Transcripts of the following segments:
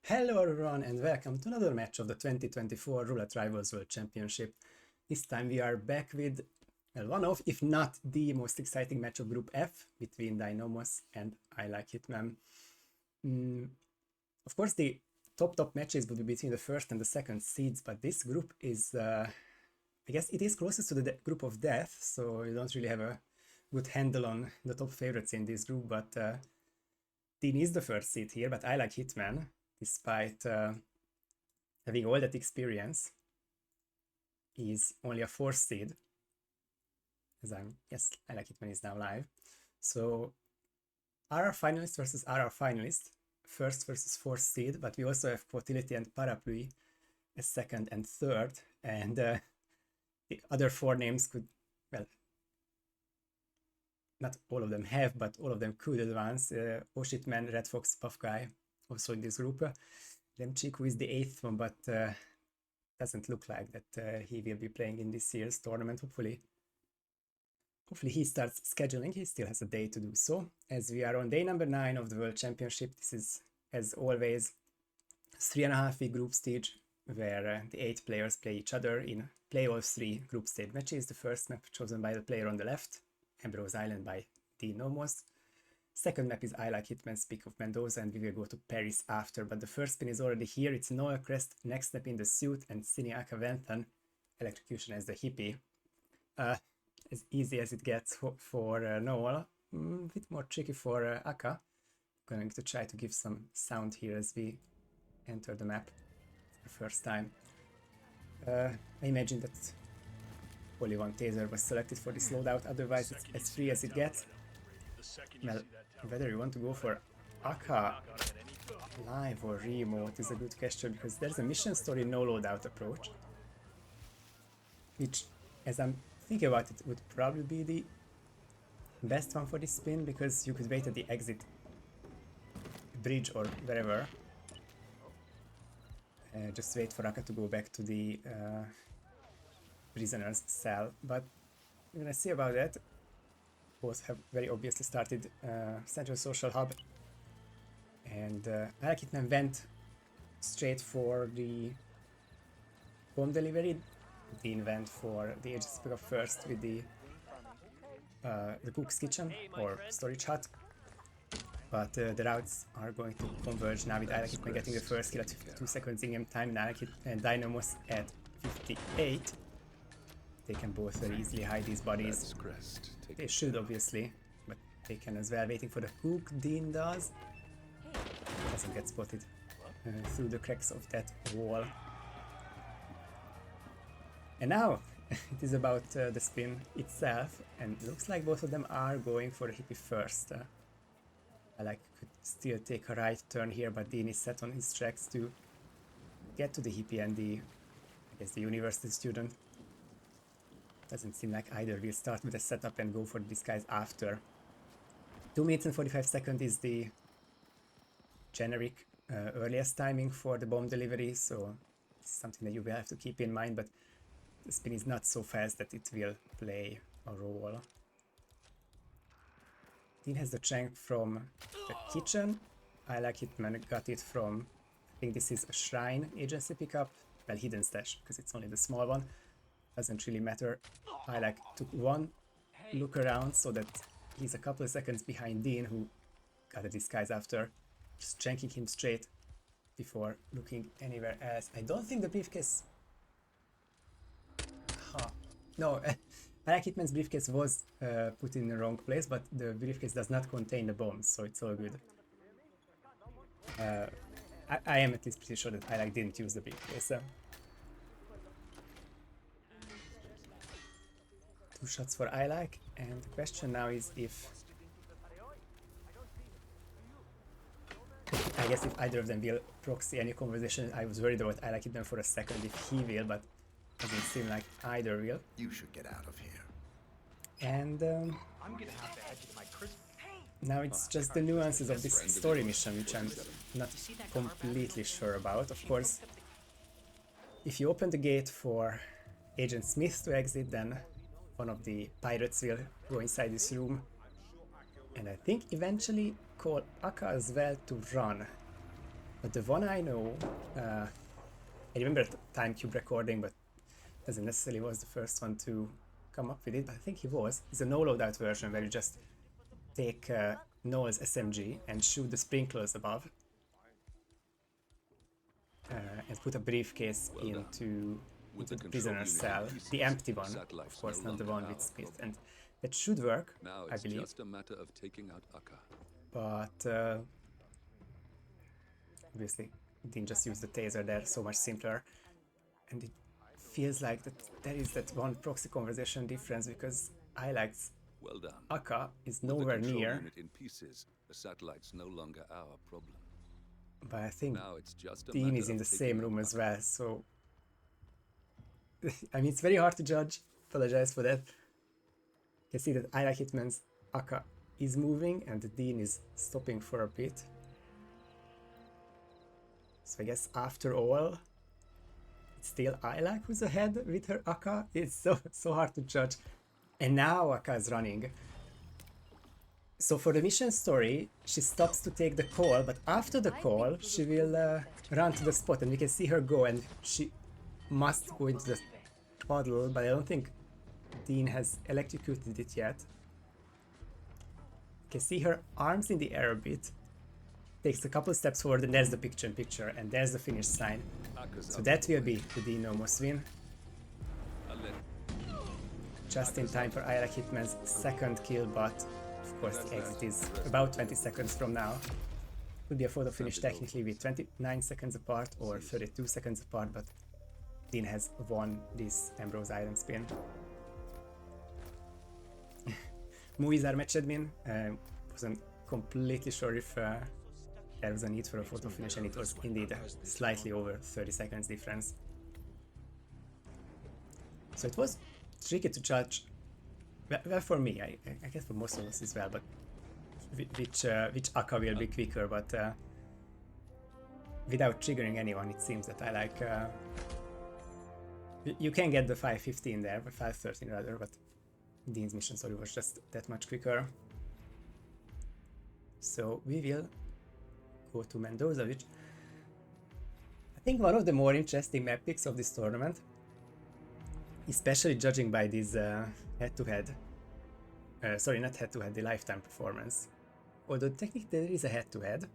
Hello everyone and welcome to another match of the 2024 Roulette Rivals World Championship. This time we are back with one of, if not the most exciting match of Group F between Dein Nomos and IlikeHitman. Of course the top matches would be between the first and the second seeds, but this group is, I guess it is closest to the group of death, so you don't really have a good handle on the top favorites in this group, but Dean is the first seed here, but IlikeHitman, despite having all that experience, is only a 4th seed. Yes, IlikeHitman is now live. So RR finalist versus RR finalist, 1st versus 4th seed, but we also have Quotility and Parapluie as 2nd and 3rd, and the other 4 names could, well, not all of them have, but all of them could advance. HITMAN, Red Fox, Puff Guy, also in this group. Lemchik, who is the 8th one, but doesn't look like that he will be playing in this year's tournament. Hopefully he starts scheduling. He still has a day to do so. As we are on day number 9 of the World Championship, this is, as always, 3.5-week group stage where the 8 players play each other in playoff 3 group stage matches. The first map chosen by the player on the left, Ambrose Island by Dein Nomos. Second map is IlikeHitman's Peak of Mendoza, and we will go to Paris after, but the first spin is already here. It's Noel Crest, next step in the suit, and Siniaka Venthan, Electrocution as the hippie. As easy as it gets for Noel, a bit more tricky for Aka. Going to try to give some sound here as we enter the map for the first time. I imagine that only one taser was selected for this loadout, otherwise it's as free as it gets. Well, whether you want to go for Aka live or remote is a good question, because there's a mission story no loadout approach, which, as I'm thinking about it, would probably be the best one for this spin, because you could wait at the exit bridge or wherever, just wait for Aka to go back to the prisoner's cell. But we're gonna see about that. Both have very obviously started Central Social Hub, and IlikeHitman went straight for the bomb delivery. Dean went for the agency pickup first with the cook's kitchen or storage hut, but the routes are going to converge now with IlikeHitman getting the first kill at 52 seconds in-game time, and IlikeHitman and Dein Nomos at 58. They can both very easily hide these bodies. They should, obviously, but they can as well. Waiting for the cook, Dean does. Doesn't get spotted through the cracks of that wall. And now it is about the spin itself, and it looks like both of them are going for the hippie first. Ilike could still take a right turn here, but Dean is set on his tracks to get to the hippie and the university student. Doesn't seem like either will start with a setup and go for the disguise after. 2 minutes and 45 seconds is the generic earliest timing for the bomb delivery, so it's something that you will have to keep in mind, but the spin is not so fast that it will play a role. Dean has the Chank from the kitchen. IlikeHitman got it from, I think this is a shrine agency pickup, well, hidden stash, because it's only the small one. Doesn't really matter. Ilike took one look around so that he's a couple of seconds behind Dean, who got a disguise after, just janking him straight before looking anywhere else. I don't think the briefcase... No, IlikeHitman's briefcase was put in the wrong place, but the briefcase does not contain the bombs, so it's all good. I am at least pretty sure that Ilike didn't use the briefcase. 2 shots for Ilike, and the question now is if... I guess if either of them will proxy any conversation. I was worried about IlikeHitman for a second if he will, but doesn't seem like either will. You should get out of here. And now it's just the nuances of this story mission, which I'm not completely sure about. Of course, if you open the gate for Agent Smith to exit, then one of the pirates will go inside this room, and I think eventually call Aka as well to run. But the one I know, I remember time cube recording, but doesn't necessarily was the first one to come up with it, but I think he was. It's a no loadout version where you just take Noel's SMG and shoot the sprinklers above and put a briefcase into the prisoner's cell, the empty one, of course, not the one with Smith, and that should work, I believe. Just a matter of taking out Akka. But obviously, Dean just used the taser there, so much simpler, and it feels like that there is that one proxy conversation difference because Ilike's Well done. Akka is With the nowhere control near, unit in pieces, the satellite's no longer our problem. but I think Now it's just a Dean matter is in of the taking same out room as Akka. well, so I mean, it's very hard to judge. Apologize for that. You can see that IlikeHitman's Akka is moving and the Dean is stopping for a bit. So I guess after all, it's still Ilike who's ahead with her Akka. It's so hard to judge. And now Akka is running. So for the mission story, she stops to take the call, but after the call, she will run to the spot and we can see her go, and she must go into the puddle, but I don't think Dean has electrocuted it yet. You can see her arms in the air a bit. Takes a couple steps forward and there's the picture-in-picture and there's the finish sign. So that will be the Dein Nomos win. Just in time for IlikeHitman's second kill, but of course the exit is about 20 seconds from now. Would be a photo finish technically with 29 seconds apart or 32 seconds apart, but Dean has won this Ambrose Island spin. Movies are match admin. Wasn't completely sure if there was a need for a photo finish, and it was indeed slightly over 30 seconds difference. So it was tricky to judge. Well, for me, I guess for most of us as well, but which Akka will be quicker, but without triggering anyone, it seems that IlikeH you can get the 5:15 there, but 5:13 rather, but Dean's mission story was just that much quicker. So we will go to Mendoza, which I think one of the more interesting map picks of this tournament, especially judging by this head-to-head, sorry, not head-to-head, the lifetime performance. Although technically there is a head-to-head,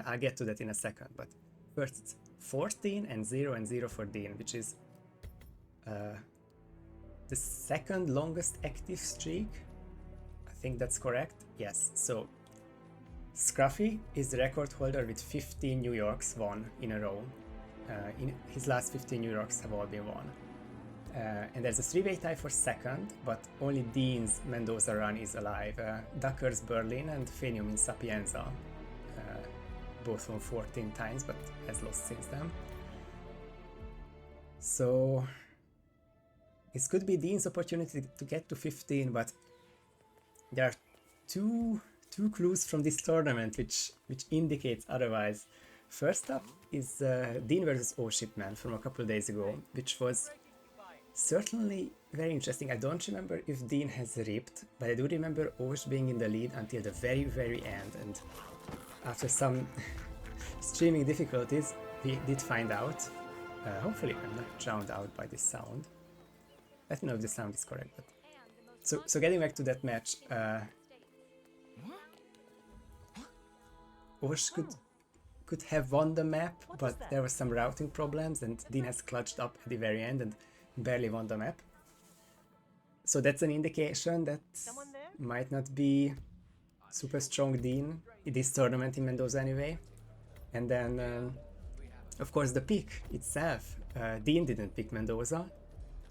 I'll get to that in a second, but first it's 14 and 0 for Dean, which is the second longest active streak. I think that's correct. Yes, so Scruffy is the record holder with 15 New Yorks won in a row. In his last 15 New Yorks have all been won. And there's a three-way tie for second, but only Dean's Mendoza run is alive. Ducker's Berlin and Phenium in Sapienza, both won 14 times, but has lost since then. So this could be Dean's opportunity to get to 15, but there are two clues from this tournament which indicates otherwise. First up is Dean versus HITMAN from a couple of days ago, which was certainly very interesting. I don't remember if Dean has ripped, but I do remember Osh being in the lead until the very end, and after some streaming difficulties we did find out. Hopefully I'm not drowned out by this sound. Let me know if the sound is correct. But so getting back to that match, Osh could have won the map, but there were some routing problems and Dean has clutched up at the very end and barely won the map. So that's an indication that might not be super strong Dean in this tournament in Mendoza anyway. And then of course the pick itself, Dean didn't pick Mendoza,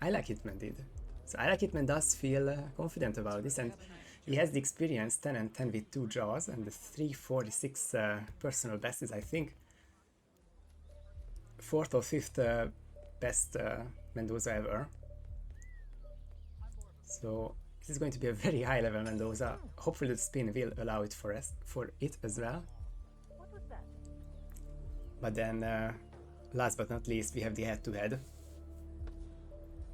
IlikeHitman did. So IlikeHitman does feel confident about this, and he has the experience 10 and 10 with 2 draws, and the 346 personal best is, I think, 4th or 5th best Mendoza ever. So this is going to be a very high level Mendoza. Hopefully the spin will allow it for it as well. But then last but not least we have the head-to-head.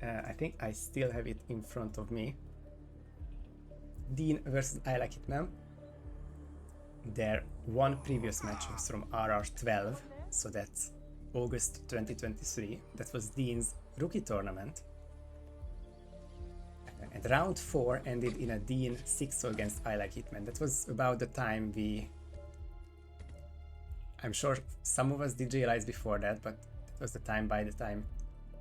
I think I still have it in front of me. Dean versus IlikeHitman. Their one previous match was from RR12, So that's August 2023. That was Dean's rookie tournament. And round 4 ended in a Dean 6-0 against IlikeHitman. That was about the time I'm sure some of us did realize before that, but it was the time by the time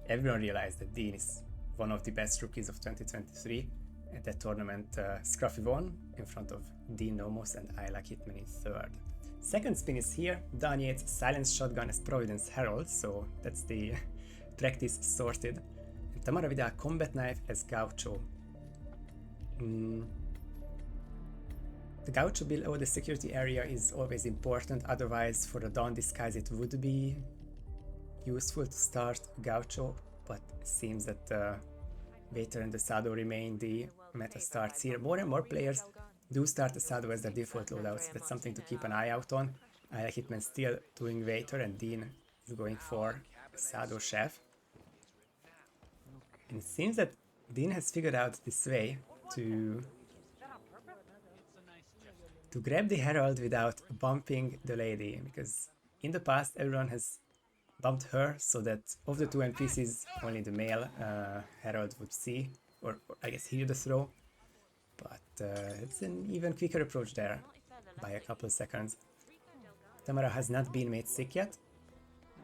everyone realized that Dean is one of the best rookies of 2023. At that tournament, Scruffy won in front of Dein Nomos and IlikeHitman in third. Second spin is here, Dan Yates Silence Shotgun as Providence Herald, so that's the practice sorted. And Tamara Vidal Combat Knife as Gaucho. The Gaucho below the security area is always important, otherwise for a Dawn Disguise it would be useful to start Gaucho, but it seems that Vader and the Sado remain the meta starts here. More and more players do start the Sado as their default loadout, so that's something to keep an eye out on. IlikeHitman still doing Vader and Dean is going for Sado Chef. And it seems that Dean has figured out this way to grab the Herald without bumping the lady, because in the past everyone has bumped her so that of the two NPCs only the male Herald would see, or I guess hear the throw, but it's an even quicker approach there by a couple of seconds. Tamara has not been made sick yet,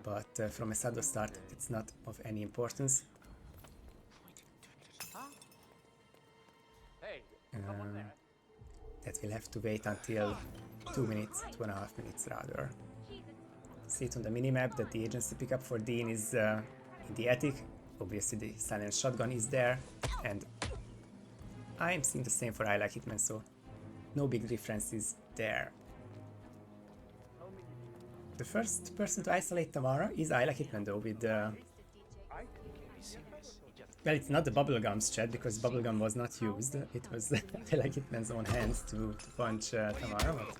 but from a Sado start it's not of any importance. That will have to wait until 2 minutes, 2.5 minutes rather. See it on the minimap that the agency pickup for Dean is in the attic. Obviously the silent shotgun is there, and I'm seeing the same for IlikeHitman, so no big differences there. The first person to isolate Tamara is IlikeHitman though, with well, it's not the bubblegums chat, because bubblegum was not used. It was IlikeHitman's own hands to punch Tamara, but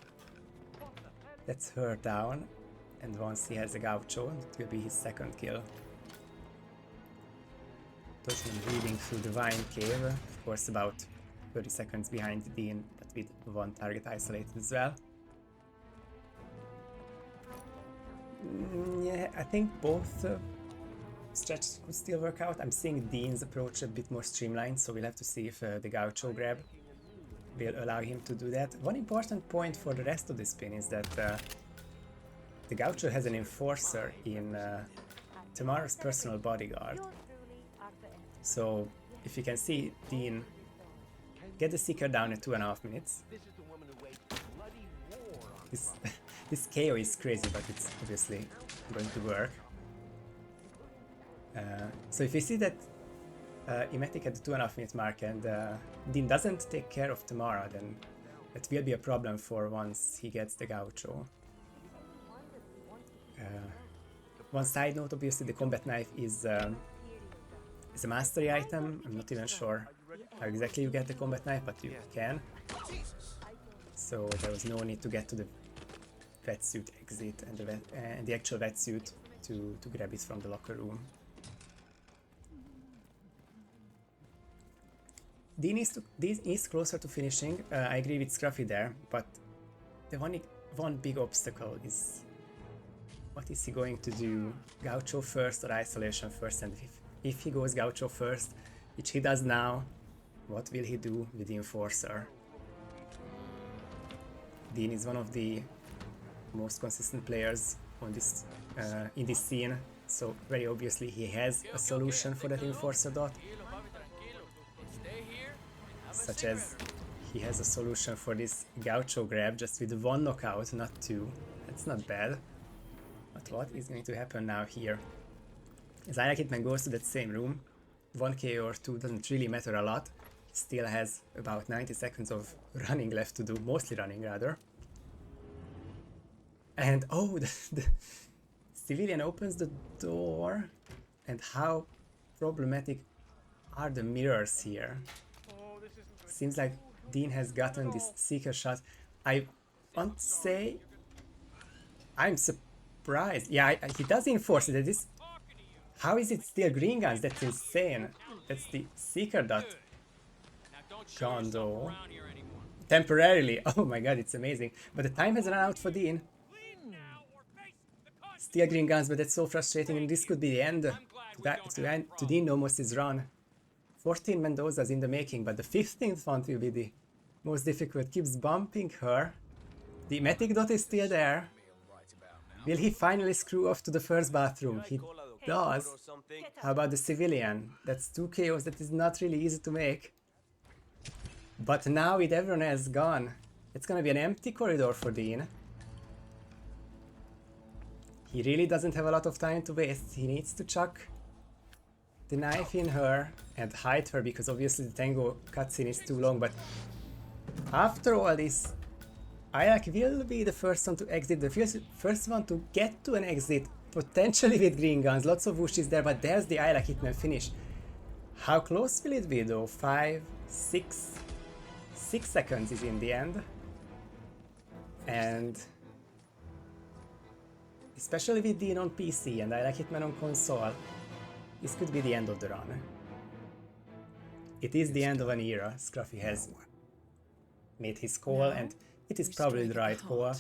that's her down. And once he has a Gaucho, it will be his second kill. Dodgeman reading through the Vine Cave, of course about 30 seconds behind Dean, but with one target isolated as well. Yeah, I think both stretches could still work out. I'm seeing Dean's approach a bit more streamlined, so we'll have to see if the Gaucho grab will allow him to do that. One important point for the rest of the spin is that the Gaucho has an enforcer in Tamara's personal bodyguard. So if you can see Dean get the Seeker down in 2.5 minutes. This KO is crazy, but it's obviously going to work. So if you see that Emetic at the 2.5 minute mark and Dean doesn't take care of Tamara, then that will be a problem for once he gets the Gaucho. One side note, obviously the combat knife is a mastery item. I'm not even sure how exactly you get the combat knife, but you can. So there was no need to get to the wetsuit exit and the actual wetsuit to grab it from the locker room. Dean is closer to finishing. I agree with Scruffy there, but the one big obstacle is what is he going to do? Gaucho first or isolation first? And if he goes Gaucho first, which he does now, what will he do with the enforcer? Dean is one of the most consistent players on this in this scene, so very obviously he has a solution for that enforcer dot, such as he has a solution for this Gaucho grab just with one knockout, not two. That's not bad. But what is going to happen now here? As IlikeHitman goes to that same room, 1k or 2 doesn't really matter a lot. He still has about 90 seconds of running left to do, mostly running rather. And oh, the civilian opens the door, and how problematic are the mirrors here? Seems like Dean has gotten this Seeker shot. I want to say I'm surprised. Yeah, he does enforce it. How is it still green guns? That's insane. That's the Seeker dot condo. Temporarily. Oh my god, it's amazing. But the time has run out for Dean. Still green guns, but that's so frustrating, and this could be the end to Dein Nomos' run. 14 Mendozas in the making, but the 15th one will be the most difficult. Keeps bumping her. The Matic Dot is still there. Will he finally screw off to the first bathroom? He does. How about the civilian? That's 2 KOs that is not really easy to make. But now with everyone else gone, it's gonna be an empty corridor for Dean. He really doesn't have a lot of time to waste. He needs to chuck the knife in her and hide her, because obviously the Tango cutscene is too long. But after all this, ILike will be the first one to exit, the first one to get to an exit, potentially with green guns. Lots of whooshes there, but there's the IlikeHitman finish. How close will it be though? 5, 6 seconds is in the end. And especially with Dean on PC and IlikeHitman on console, this could be the end of the run. It is the end of an era. Scruffy has made his call, and it is probably the right call.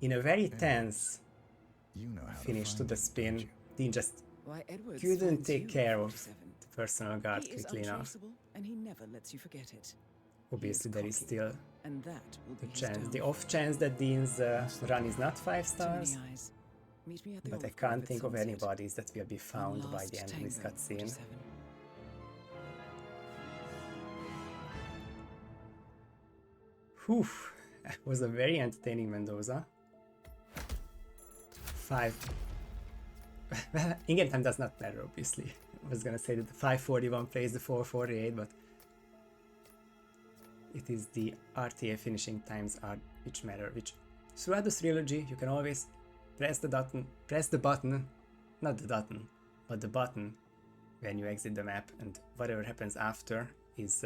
In a very tense finish to the spin, Dean just couldn't take care of the personal guard quickly enough. Obviously there is still the chance, the off chance that Dean's run is not 5 stars, but I can't think of any bodies that will be found by the end of this cutscene. Whew, that was a very entertaining Mendoza. 5. Well, in-game time does not matter, obviously. I was gonna say that the 541 plays the 448, but it is the RTA finishing times are which matter. Which throughout the trilogy, you can always press the button, not the button, but the button when you exit the map, and whatever happens after is.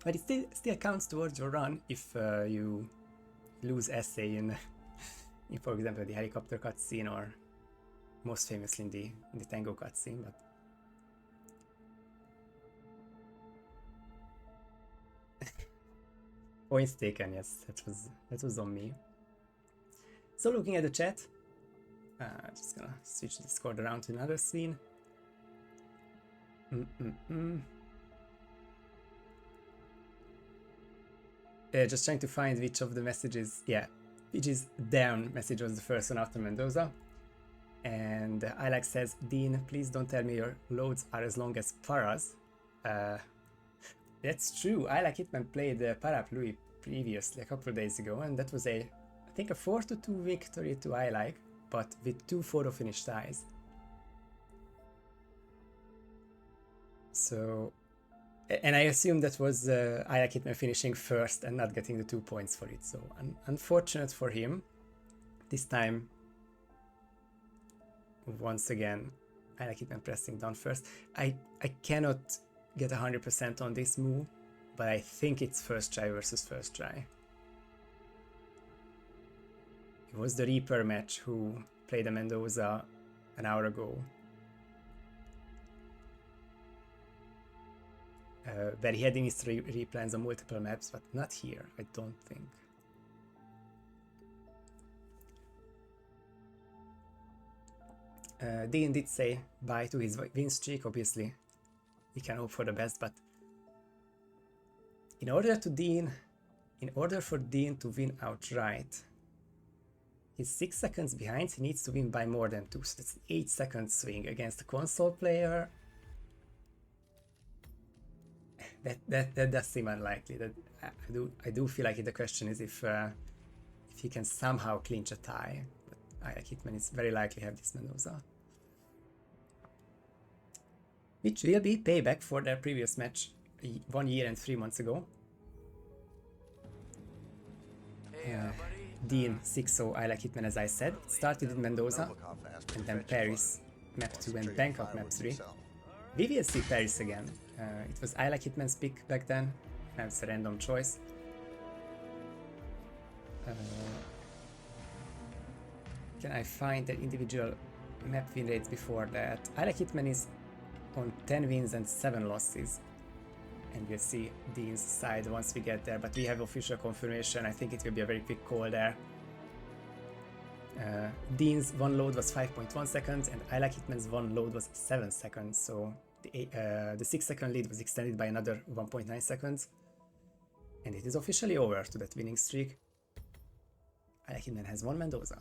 But it still counts towards your run if you lose essay in, for example, the helicopter cutscene, or most famously in the Tango cutscene. But points taken, yes, that was on me. So looking at the chat, just gonna switch the Discord around to another scene. Just trying to find which of the messages, which is down message was the first one after Mendoza. And ILike says, Dean, please don't tell me your loads are as long as Para's. That's true. IlikeHitman played Parapluie previously, a couple of days ago, and that was I think a 4-2 victory to ILike, but with 2 photo finish ties. So, and I assume that was IlikeHitman finishing first and not getting the 2 points for it. So, unfortunate for him. This time, once again, IlikeHitman pressing down first. I cannot get 100% on this move, but I think it's first try versus first try. It was the Reaper match who played a Mendoza an hour ago, where he had initial replans on multiple maps, but not here, I don't think. Dean did say bye to his win streak. Obviously we can hope for the best, but in order for Dean to win outright, he's 6 seconds behind. He needs to win by more than 2, so that's an 8 second swing against a console player. That does seem unlikely. That I do feel like the question is if he can somehow clinch a tie. But IlikeHitman is very likely have this Mendoza, which will be payback for their previous match 1 year and 3 months ago. Dean 6-0 IlikeHitman, as I said. It started in Mendoza, and then Paris map 2 and Bangkok map 3. We will see Paris again. It was IlikeHitman's pick back then. That's a random choice. Can I find the individual map win rates before that? IlikeHitman is on 10 wins and 7 losses. And we'll see Dean's side once we get there, but we have official confirmation. I think it will be a very quick call there. Dean's one load was 5.1 seconds and IlikeHitman's one load was 7 seconds, so the 6-second lead was extended by another 1.9 seconds. And it is officially over to that winning streak. IlikeHitman has won Mendoza.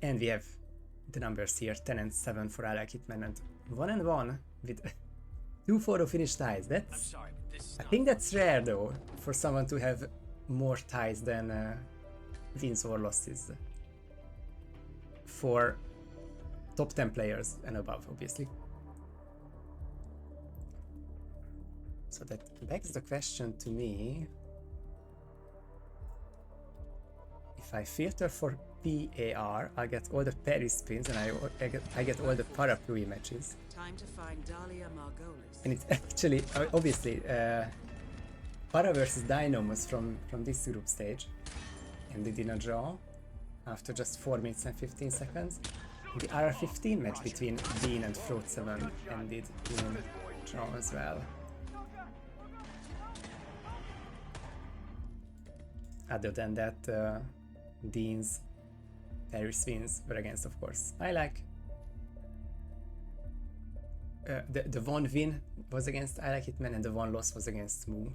And we have the numbers here, 10 and 7 for IlikeHitman and 1 and 1 with 2 photo finish ties. That's, I think that's rare though, for someone to have more ties than wins or losses. For top 10 players and above, obviously. So that begs the question to me. If I filter for PAR, I get all the Paris spins and I get all the parapluie matches. Time to find Dahlia Margolis. And it's actually, obviously, Para versus Dein Nomos from this group stage. Ended in a draw after just 4 minutes and 15 seconds. The RR15 match between Dean and Froht7 ended in a draw as well. Other than that, Dean's Paris wins were against, of course, ILike. The one win was against IlikeHitman and the one loss was against Moo.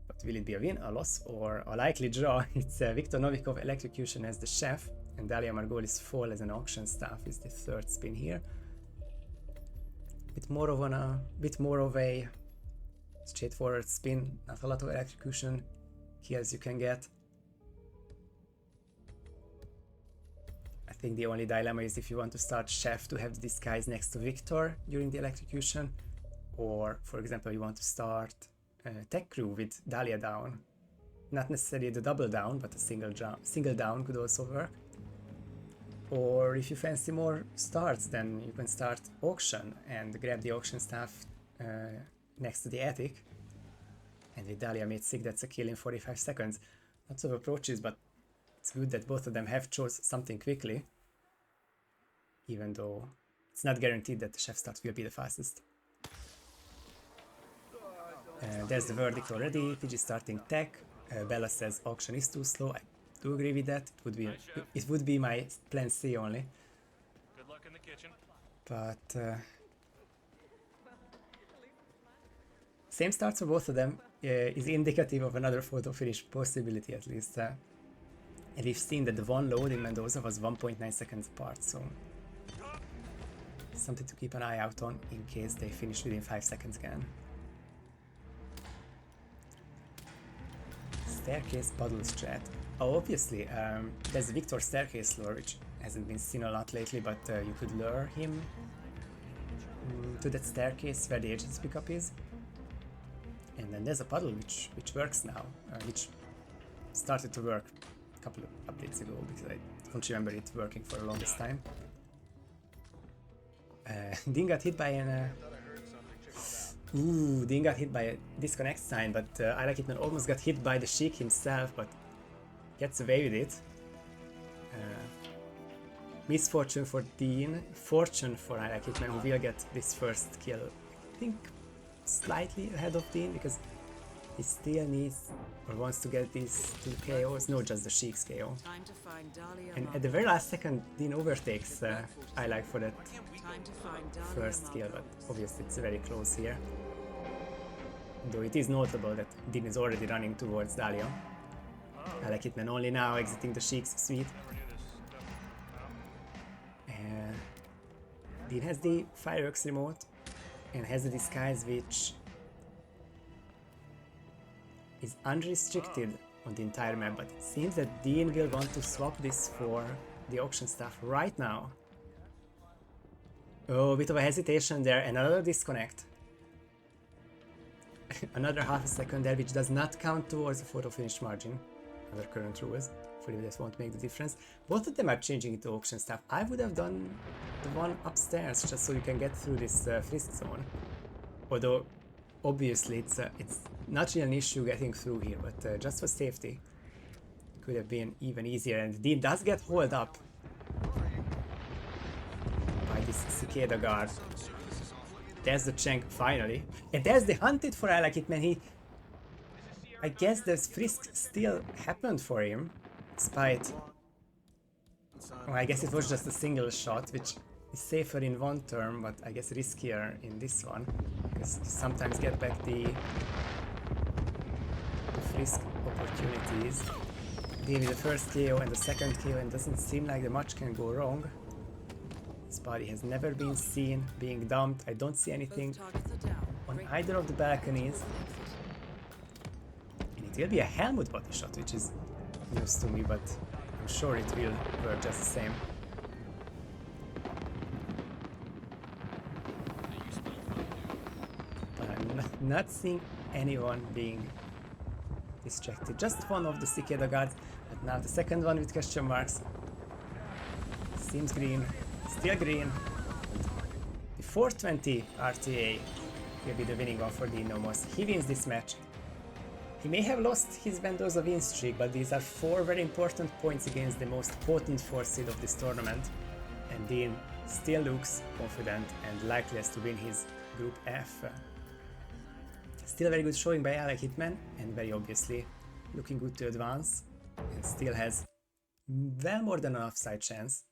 But will it be a win, a loss, or a likely draw? It's Viktor Novikov Electrocution as the chef, and Dahlia Margolis Fall as an auction staff is the third spin here. Bit more of a straightforward spin, not a lot of electrocution kills you can get. I think the only dilemma is if you want to start chef to have these guys next to Victor during the electrocution, or for example you want to start tech crew with Dahlia down. Not necessarily the double down, but a single down could also work. Or if you fancy more starts, then you can start auction and grab the auction staff next to the attic. And with Dahlia made sick, that's a kill in 45 seconds. Lots of approaches, but it's good that both of them have chose something quickly. Even though it's not guaranteed that the chef start will be the fastest. There's the verdict already. PG starting tech. Bella says auction is too slow. I do agree with that. It would be my plan C only. Good luck in the kitchen. But same starts for both of them is indicative of another photo finish possibility at least. And we've seen that the one load in Mendoza was 1.9 seconds apart, so something to keep an eye out on in case they finish within 5 seconds again. Staircase puddle strat. Oh, obviously, there's the Victor staircase lure, which hasn't been seen a lot lately, but you could lure him to that staircase where the agent's pickup is. And then there's a puddle which works now, which started to work a couple of updates ago because I don't remember it working for the longest time. Dean got hit by an Dean got hit by a disconnect sign, but IlikeHitman almost got hit by the Sheik himself, but gets away with it. Misfortune for Dean, fortune for IlikeHitman, who will get this first kill. I think slightly ahead of Dean, because he still needs or wants to get these 2 KOs, no, just the Sheik's KO. And at the very last second, Dean overtakes ILike for that first kill, but obviously it's very close here. Though it is notable that Dean is already running towards Dahlia. IlikeHitman only now exiting the Sheik's suite. Dean has the fireworks remote and has a disguise which is unrestricted on the entire map, but it seems that Dean will want to swap this for the auction staff right now. Oh, a bit of a hesitation there, and another disconnect. Another half a second there, which does not count towards the photo finish margin. Other current rules. Hopefully this won't make the difference. Both of them are changing into auction staff. I would have done the one upstairs just so you can get through this frisk zone. Although, obviously, it's not really an issue getting through here, but just for safety, it could have been even easier. And Dean does get hauled up by this cicada guard. There's the Cheng finally, and there's the hunted for IlikeHitman. I guess this frisk still happened for him, despite... Well, I guess it was just a single shot, which is safer in one term, but I guess riskier in this one, because you sometimes get back the frisk opportunities. Deal with the first KO and the second KO, and doesn't seem like much can go wrong. His body has never been seen being dumped. I don't see anything Both targets are down. on Break either of the balconies. And it will be a helmet body shot, which is news to me, but I'm sure it will work just the same. But I'm not seeing anyone being distracted. Just one of the cicada guards, but now the second one with question marks. Seems green, still green. The 420 RTA will be the winning one for Dein Nomos. He wins this match. He may have lost his Mendoza win streak, but these are 4 very important points against the most potent 4th seed of this tournament. And Dean still looks confident and likeliest to win his Group F. Still a very good showing by IlikeHitman, and very obviously looking good to advance, and still has well more than an offside chance.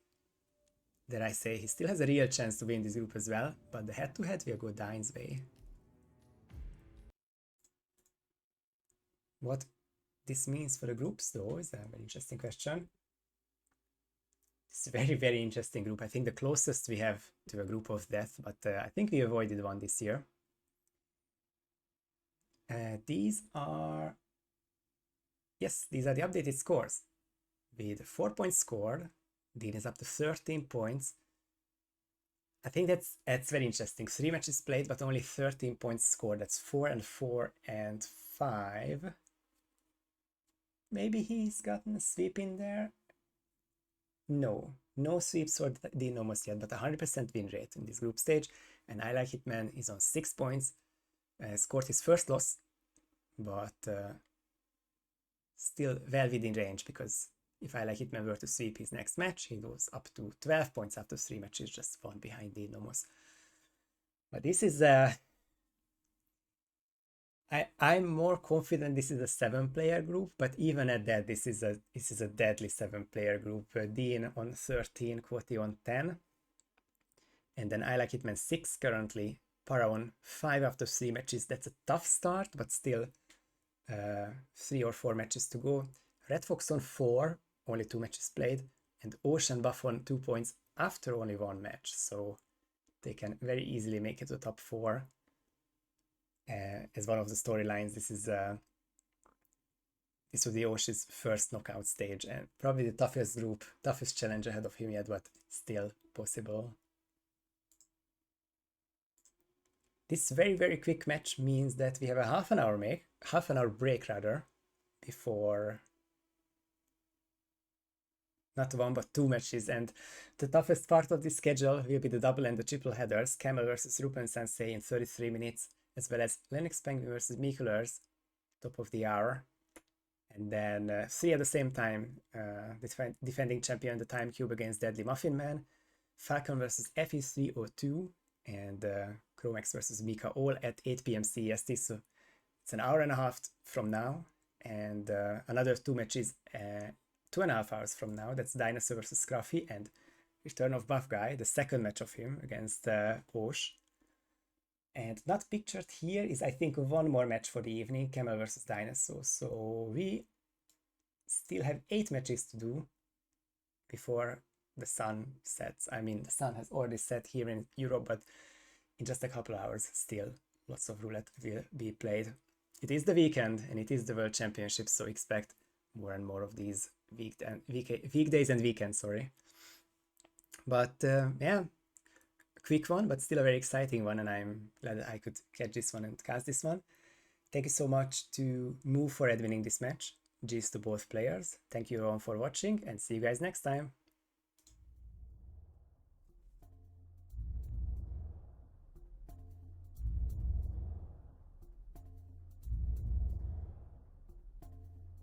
Dare I say, he still has a real chance to win this group as well, but the head-to-head will go Dein's way. What this means for the groups, though, is a very interesting question. It's a very, very interesting group. I think the closest we have to a group of death, but I think we avoided one this year. These are the updated scores. With 4 points scored, Dean is up to 13 points. I think that's very interesting. 3 matches played, but only 13 points scored. That's 4 and 4 and 5. Maybe he's gotten a sweep in there. No sweeps for Dein Nomos yet, but 100% win rate in this group stage. And IlikeHitman is on 6 points. Scored his first loss, but still well within range, because if IlikeHitman were to sweep his next match, he goes up to 12 points after 3 matches, just 1 behind Dein Nomos. But this is I'm more confident this is a 7-player group, but even at that, this is a deadly 7-player group. Dean on 13, Quoty on 10, and then IlikeHitman 6 currently. Para on 5 after 3 matches. That's a tough start, but still 3 or 4 matches to go. Red Fox on 4, only 2 matches played, and Ocean Buff on 2 points after only 1 match, so they can very easily make it to top 4. As one of the storylines, this will be Osh's first knockout stage, and probably the toughest group, toughest challenge ahead of him yet, but still possible. This very, very quick match means that we have a half an hour break before not 1 but 2 matches, and the toughest part of this schedule will be the double and the triple headers, Camel versus Rupen Sensei in 33 minutes, as well as Lennox Penguin versus Mikulers, top of the hour, and then 3 at the same time, defending champion the Time Cube against Deadly Muffin Man, Falcon versus FE302, and Chromax versus Mika, all at 8 PM CEST, so it's an hour and a half from now, and another 2 matches 2.5 hours from now. That's Dinosaur versus Scruffy and return of Buff Guy, the second match of him against Osh. And not pictured here is, I think, 1 more match for the evening, Camel versus Dinosaur, so we still have 8 matches to do before the sun sets. I mean, the sun has already set here in Europe, but in just a couple of hours, still lots of roulette will be played. It is the weekend and it is the World Championship, so expect more and more of these weekdays and weekends, sorry. But yeah, a quick one, but still a very exciting one, and I'm glad that I could catch this one and cast this one. Thank you so much to Move for winning this match. G's to both players. Thank you everyone for watching, and see you guys next time.